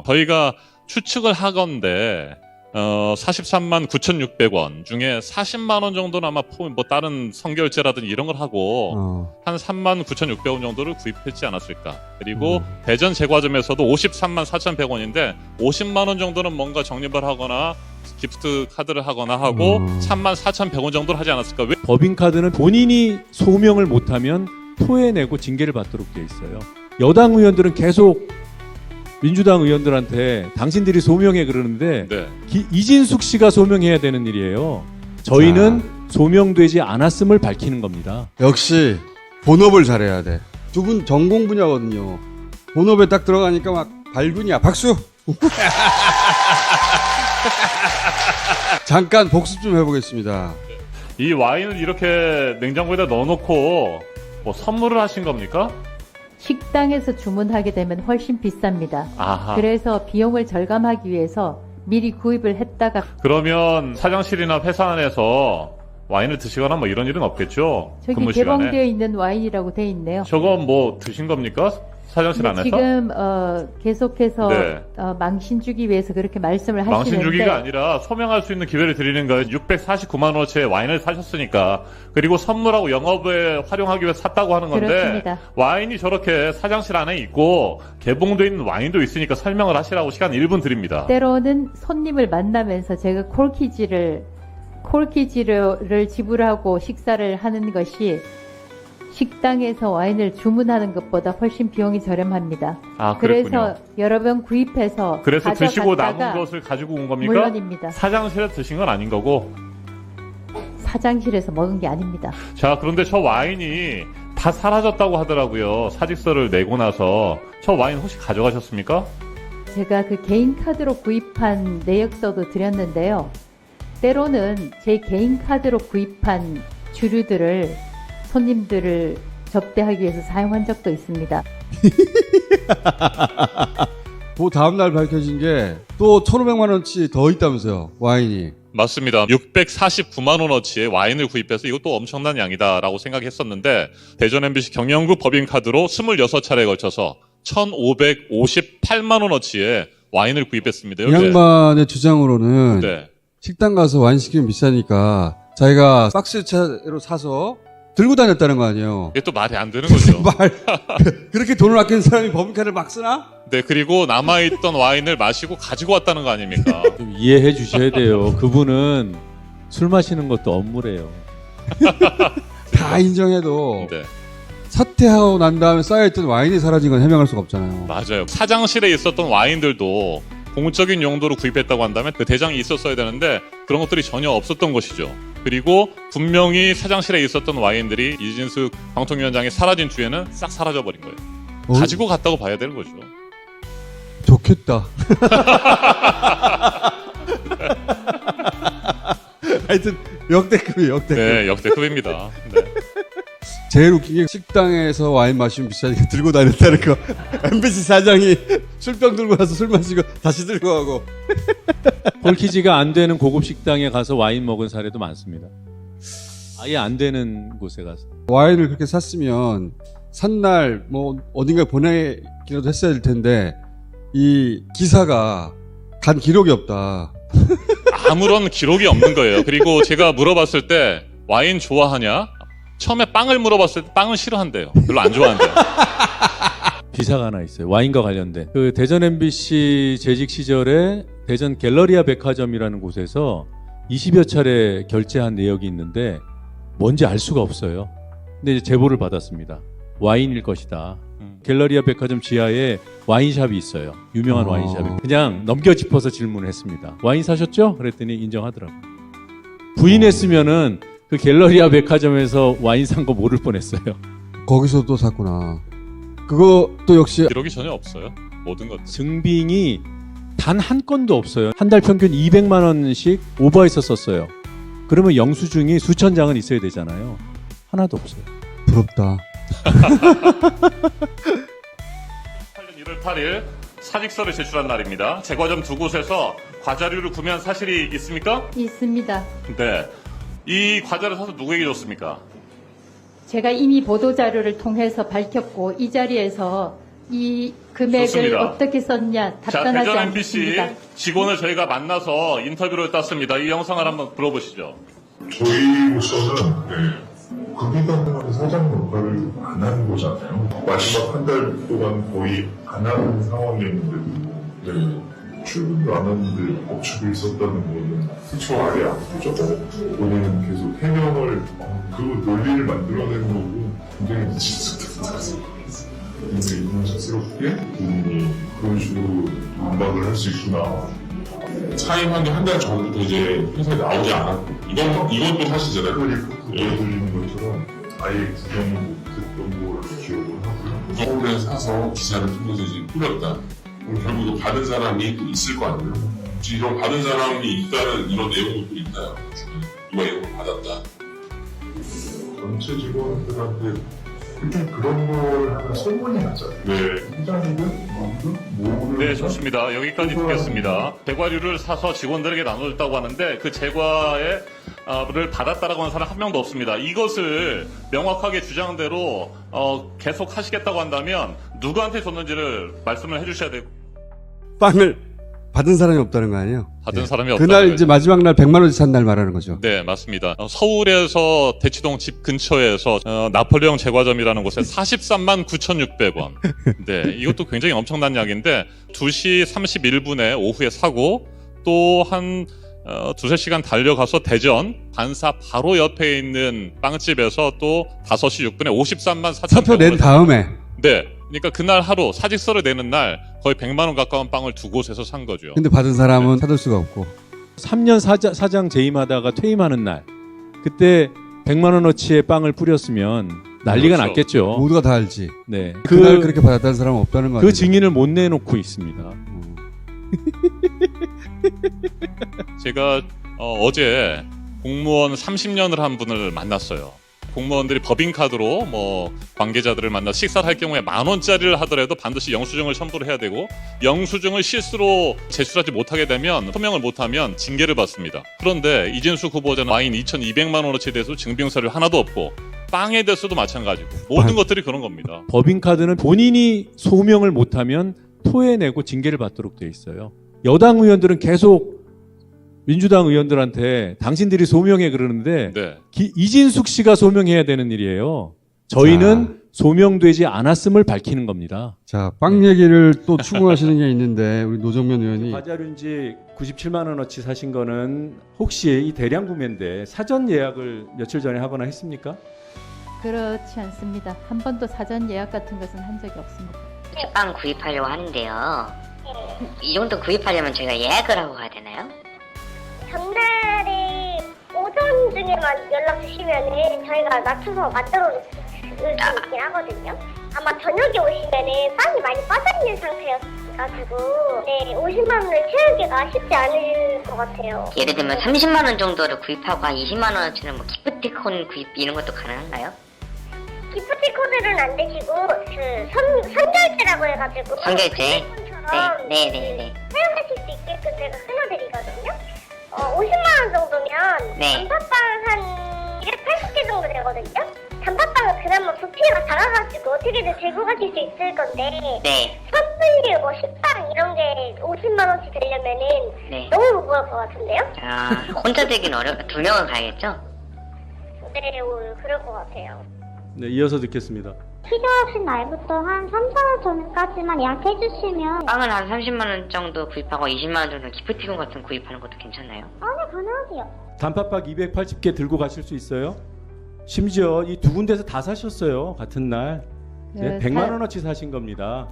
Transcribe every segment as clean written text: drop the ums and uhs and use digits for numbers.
저희가 추측을 하건대 43만 9,600원 중에 40만 원 정도는 아마 뭐 다른 성결제라든지 이런 걸 하고 한 3만 9,600원 정도를 구입했지 않았을까. 그리고 대전 제과점에서도 53만 4,100원인데 50만 원 정도는 뭔가 적립을 하거나 기프트 카드를 하거나 하고 3만 4,100원 정도를 하지 않았을까. 왜? 법인카드는 본인이 소명을 못하면 토해내고 징계를 받도록 돼 있어요. 여당 의원들은 계속 민주당 의원들한테 당신들이 소명해 그러는데 네. 이진숙 씨가 소명해야 되는 일이에요. 저희는 소명되지 않았음을 밝히는 겁니다. 역시 본업을 잘해야 돼. 두 분 전공 분야거든요. 본업에 딱 들어가니까 막 발군이야. 박수. 잠깐 복습 좀 해보겠습니다. 이 와인을 이렇게 냉장고에다 넣어놓고 뭐 선물을 하신 겁니까? 식당에서 주문하게 되면 훨씬 비쌉니다. 아하. 그래서 비용을 절감하기 위해서 미리 구입을 했다가 그러면 사장실이나 회사 안에서 와인을 드시거나 뭐 이런 일은 없겠죠? 저기 근무 시간에. 개봉되어 있는 와인이라고 돼 있네요. 저거 뭐 드신 겁니까? 사장실 안에서? 지금 계속해서 네. 망신 주기 위해서 그렇게 말씀을 하시는데 망신 주기가 아니라 소명할 수 있는 기회를 드리는 거예요. 649만 원어치의 와인을 사셨으니까. 그리고 선물하고 영업에 활용하기 위해서 샀다고 하는 건데 그렇습니다. 와인이 저렇게 사장실 안에 있고 개봉되어 있는 와인도 있으니까 설명을 하시라고 시간 1분 드립니다. 때로는 손님을 만나면서 제가 콜키지를 지불하고 식사를 하는 것이 식당에서 와인을 주문하는 것보다 훨씬 비용이 저렴합니다. 아, 그랬군요. 그래서 여러 병 구입해서 그래서 드시고 남은 가져갔다가 것을 가지고 온 겁니까? 물론입니다. 사장실에 드신 건 아닌 거고. 사장실에서 먹은 게 아닙니다. 자, 그런데 저 와인이 다 사라졌다고 하더라고요. 사직서를 내고 나서. 저 와인 혹시 가져가셨습니까? 제가 그 개인 카드로 구입한 내역서도 드렸는데요. 때로는 제 개인 카드로 구입한 주류들을 손님들을 접대하기 위해서 사용한 적도 있습니다. 그 다음날 밝혀진 게 또 1,500만 원치 더 있다면서요. 와인이. 맞습니다. 649만 원어치의 와인을 구입해서 이것도 엄청난 양이다라고 생각했었는데 대전 MBC 경영구 법인카드로 26차례에 걸쳐서 1,558만 원어치의 와인을 구입했습니다. 이 양반의 주장으로는 네. 식당 가서 와인 시키면 비싸니까 자기가 박스차로 사서 들고 다녔다는 거 아니에요. 이게 또 말이 안 되는 거죠. 그렇게 돈을 아끼는 사람이 법인카드를 막 쓰나? 네, 그리고 남아있던 와인을 마시고 가지고 왔다는 거 아닙니까? 좀 이해해 주셔야 돼요. 그분은 술 마시는 것도 업무래요. 다 인정해도 네, 사퇴하고 난 다음에 쌓여있던 와인이 사라진 건 해명할 수가 없잖아요. 맞아요. 사장실에 있었던 와인들도 공적인 용도로 구입했다고 한다면 그 대장이 있었어야 되는데 그런 것들이 전혀 없었던 것이죠. 그리고 분명히 사장실에 있었던 와인들이 이진숙 방통위원장이 사라진 주에는 싹 사라져버린 거예요. 가지고 갔다고 봐야 되는 거죠. 좋겠다. 하여튼 역대급이에요, 역대급. 네, 역대급입니다. 네. 제일 웃긴 게 식당에서 와인 마시면 비싸니까 들고 다녔다는 거. MBC 사장이 술병 들고 와서 술 마시고 다시 들고 가고. 콜키지가 안 되는 고급 식당에 가서 와인 먹은 사례도 많습니다. 아예 안 되는 곳에 가서. 와인을 그렇게 샀으면 산날 뭐 어딘가에 보내기라도 했어야 될 텐데 이 기사가 간 기록이 없다. 아무런 기록이 없는 거예요. 그리고 제가 물어봤을 때 와인 좋아하냐? 처음에 빵을 물어봤을 때 빵은 싫어한대요. 별로 안 좋아한대요. 기사가 하나 있어요. 와인과 관련된. 그 대전 MBC 재직 시절에 대전 갤러리아 백화점이라는 곳에서 20여 차례 결제한 내역이 있는데 뭔지 알 수가 없어요. 근데 이제 제보를 받았습니다. 와인일 것이다. 갤러리아 백화점 지하에 와인샵이 있어요. 유명한 와인샵이. 그냥 넘겨짚어서 질문을 했습니다. 와인 사셨죠? 그랬더니 인정하더라고요. 부인했으면은 그 갤러리아 백화점에서 와인 산 거 모를 뻔했어요. 거기서 또 샀구나. 그것도 역시 기록이 전혀 없어요. 모든 것. 증빙이 단 한 건도 없어요. 한 달 평균 200만 원씩 오버했었어요. 그러면 영수증이 수천 장은 있어야 되잖아요. 하나도 없어요. 부럽다. 2018년 1월 8일 사직서를 제출한 날입니다. 제과점 두 곳에서 과자류를 구매한 사실이 있습니까? 있습니다. 네. 이 과자를 사서 누구에게 줬습니까? 제가 이미 보도자료를 통해서 밝혔고 이 자리에서 이 금액을 좋습니다. 어떻게 썼냐 자, 답변하지 대전 MBC 않겠습니다. 직원을 저희가 만나서 인터뷰를 땄습니다. 이 영상을 한번 들어보시죠. 저희로서는 급여받는 사장 역할을 안 하는 거잖아요. 마지막 한 달 동안 거의 안 하는 상황이었는데도 출근도 안 하는데 업체도 있었다는 거는 솔직히 말이 안 되죠. 본인은 계속 해명을 그 논리를 만들어내는 거고 굉장히 굉장히 인상스럽게 본인이 그런 식으로 반박을 할 수 있구나. 사임한 지 한 달 전부터 이제 회사에 나오지 않았고 이것도 사실이잖아요. 보여드리는 것처럼 아예 구경을 못했던 걸 기억을 하고요. 서울에 사서 기사를 통해서 이제 뿌렸다. 그럼 결국 받은 사람이 또 있을 거 아니에요. 혹시 이런 받은 사람이 있다는 이런 내용도 있나요? 누가 이걸 받았다. 전체 직원들한테 일단 그런 걸 하면 소문이 나잖아요. 네. 회장이든 누구든 모르는 네, 좋습니다. 여기까지 듣겠습니다. 제과류를 사서 직원들에게 나눠줬다고 하는데 그 제과를 받았다라고 하는 사람 한 명도 없습니다. 이것을 명확하게 주장대로 계속 하시겠다고 한다면 누구한테 줬는지를 말씀을 해주셔야 되고 빵을 받은 사람이 없다는 거 아니에요? 받은 네. 사람이 없다는 그날 거죠. 이제 마지막 날 100만 원치 산 날 말하는 거죠. 네, 맞습니다. 서울에서 대치동 집 근처에서 나폴레옹 제과점이라는 곳에 43만 9,600원. 네, 이것도 굉장히 엄청난 약인데 2시 31분에 오후에 사고 또 한 두세 시간 달려가서 대전 반사 바로 옆에 있는 빵집에서 또 5시 6분에 53만 4천 사표 낸 다음에 네, 그러니까 그날 하루 사직서를 내는 날 거의 100만 원 가까운 빵을 두 곳에서 산 거죠. 근데 받은 사람은 찾을 수가 없고 3년 사장 재임하다가 퇴임하는 날 그때 100만 원어치의 빵을 뿌렸으면 난리가 그렇죠. 났겠죠. 모두가 다 알지. 네. 그날 그렇게 받았다는 사람은 없다는 거 아니에요? 그 증인을 못 내놓고 있습니다. 제가 어제 공무원 30년을 한 분을 만났어요. 공무원들이 법인카드로 뭐 관계자들을 만나 식사를 할 경우에 10,000원짜리를 하더라도 반드시 영수증을 첨부를 해야 되고 영수증을 실수로 제출하지 못하게 되면 소명을 못하면 징계를 받습니다. 그런데 이진숙 후보자는 와인 2,200만 원어치에 대해서 증빙서류 하나도 없고 빵에 대해서도 마찬가지고 모든 것들이 그런 겁니다. 법인카드는 본인이 소명을 못하면 토해내고 징계를 받도록 돼 있어요. 여당 의원들은 계속 민주당 의원들한테 당신들이 소명해 그러는데 네. 이진숙 씨가 소명해야 되는 일이에요. 저희는 소명되지 않았음을 밝히는 겁니다. 자, 빵 얘기를 또 추궁하시는 게 있는데 우리 노정면 의원이 과자류인지 97만 원어치 사신 거는 혹시 이 대량 구매인데 사전 예약을 며칠 전에 하거나 했습니까? 그렇지 않습니다. 한 번도 사전 예약 같은 것은 한 적이 없습니다. 빵 구입하려고 하는데요. 이 정도 구입하려면 저희가 예약을 하고 가야 되나요? 전날에 오전 중에만 연락 주시면은 저희가 맞춰서 만들어 놓을 수 있긴 하거든요. 아마 저녁에 오시면은 빵이 많이 빠져있는 상태여가지고 50만 원을 채우기가 쉽지 않을 것 같아요. 예를 들면 30만 원 정도를 구입하고 한 20만 원어치는 뭐 기프티콘 구입 이런 것도 가능한가요? 기프티콘으로는 안 되시고 그 선결제라고 해가지고 선결제? 쿠폰처럼 네. 사용하실 수 있게끔 제가 끊어드리거든요. 50만 원 정도면 네. 단팥빵 한 280개 정도 되거든요. 단팥빵은 그나마 부피가 작아가지고 어떻게든 들고 가실 수 있을 건데 네. 선물류 뭐 식빵 이런 게 50만 원씩 되려면은 네. 너무 무거울 것 같은데요? 아, 혼자 되긴 두 명은 가야겠죠? 네, 그럴 것 같아요. 네, 이어서 듣겠습니다. 필요하신 날부터 한 3, 4일 전까지만 예약해주시면 빵은 한 30만 원 정도 구입하고 20만 원 정도 기프티콘 같은 거 구입하는 것도 괜찮나요? 네, 가능하세요. 단팥빵 280개 들고 가실 수 있어요? 심지어 이 두 군데서 다 사셨어요. 같은 날. 네, 100만 원어치 사신 겁니다.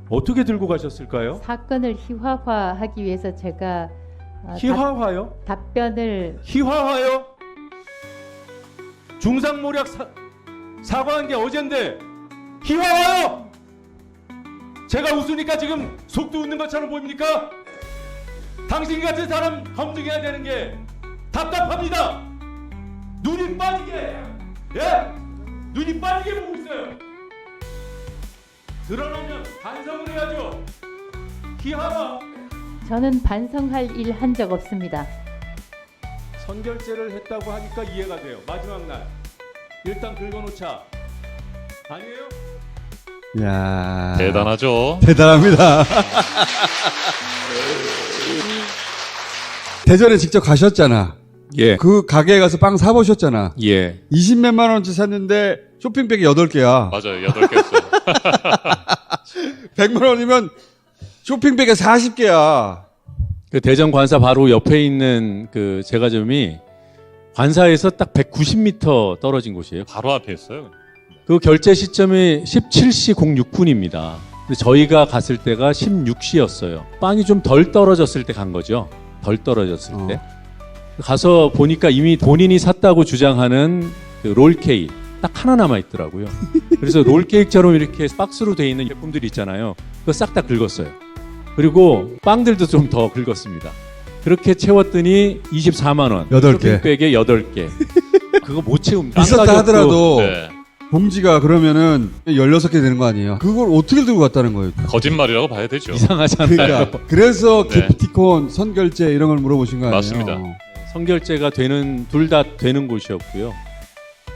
어떻게 들고 가셨을까요? 사건을 희화화하기 위해서 제가 희화화요? 답변을 희화화요? 중상모략 사과한 게 어젠데 희화화요? 제가 웃으니까 지금 속도 웃는 것처럼 보입니까? 당신 같은 사람 검증해야 되는 게 답답합니다. 눈이 빠지게, 눈이 빠지게 보고 있어요. 드러나면 반성을 해야죠. 희화화. 저는 반성할 일 한 적 없습니다. 선결제를 했다고 하니까 이해가 돼요. 마지막 날 일단 긁어놓자. 아니에요? 야 대단하죠. 대단합니다. 대전에 직접 가셨잖아. 예. 그 가게에 가서 빵 사보셨잖아. 예. 20몇만 원치 샀는데 쇼핑백이 8개야. 맞아요. 8개였어요. 100만 원이면 쇼핑백에 40개야. 그 대전 관사 바로 옆에 있는 그 제과점이 관사에서 딱 190m 떨어진 곳이에요. 바로 앞에 있어요. 그 결제 시점이 17시 06분입니다. 근데 저희가 갔을 때가 16시였어요. 빵이 좀 덜 떨어졌을 때 간 거죠. 덜 떨어졌을 때. 가서 보니까 이미 본인이 샀다고 주장하는 그 롤케이크 딱 하나 남아 있더라고요. 그래서 롤케이크처럼 이렇게 박스로 돼 있는 제품들이 있잖아요. 그거 싹 다 긁었어요. 그리고 빵들도 좀 더 긁었습니다. 그렇게 채웠더니 24만 원. 8개. 쇼핑백에 8개. 그거 못 채웁니다. 비쌌다 하더라도 네. 봉지가 그러면은 16개 되는 거 아니에요? 그걸 어떻게 들고 갔다는 거예요? 거짓말이라고 봐야 되죠. 이상하잖아요. 그러니까 그래서 네. 기프티콘, 선결제 이런 걸 물어보신 거 아니에요? 맞습니다. 선결제가 되는 둘 다 되는 곳이었고요.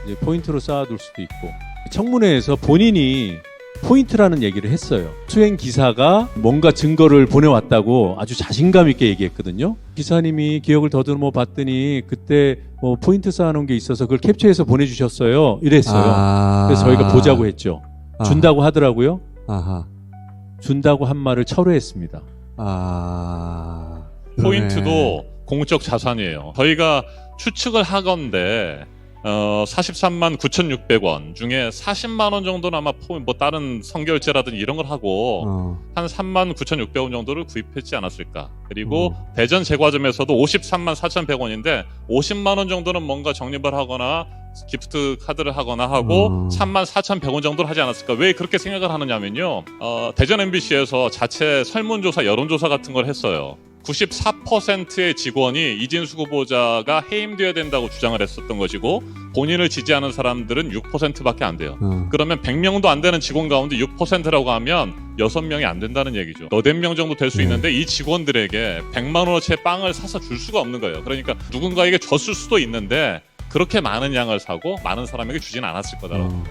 이제 포인트로 쌓아둘 수도 있고 청문회에서 본인이 포인트라는 얘기를 했어요. 수행 기사가 뭔가 증거를 보내왔다고 아주 자신감 있게 얘기했거든요. 기사님이 기억을 더듬어 봤더니 그때 뭐 포인트 쌓아놓은 게 있어서 그걸 캡처해서 보내주셨어요. 이랬어요. 그래서 저희가 보자고 했죠. 준다고 하더라고요. 아하. 준다고 한 말을 철회했습니다. 그러네. 포인트도 공적 자산이에요. 저희가 추측을 하건데 43만 9,600원 중에 40만 원 정도는 아마 뭐 다른 성결제라든지 이런 걸 하고 한 3만 9,600원 정도를 구입했지 않았을까. 그리고 대전 제과점에서도 53만 4,100원인데 50만 원 정도는 뭔가 적립을 하거나 기프트 카드를 하거나 하고 3만 4,100원 정도를 하지 않았을까. 왜 그렇게 생각을 하느냐면요. 대전 MBC에서 자체 설문조사, 여론조사 같은 걸 했어요. 94%의 직원이 이진숙 후보자가 해임되어야 된다고 주장을 했었던 것이고 본인을 지지하는 사람들은 6%밖에 안 돼요. 그러면 100명도 안 되는 직원 가운데 6%라고 하면 6명이 안 된다는 얘기죠. 8명 정도 될 수 있는데 이 직원들에게 100만 원어치의 빵을 사서 줄 수가 없는 거예요. 그러니까 누군가에게 줬을 수도 있는데 그렇게 많은 양을 사고 많은 사람에게 주지는 않았을 거다라고.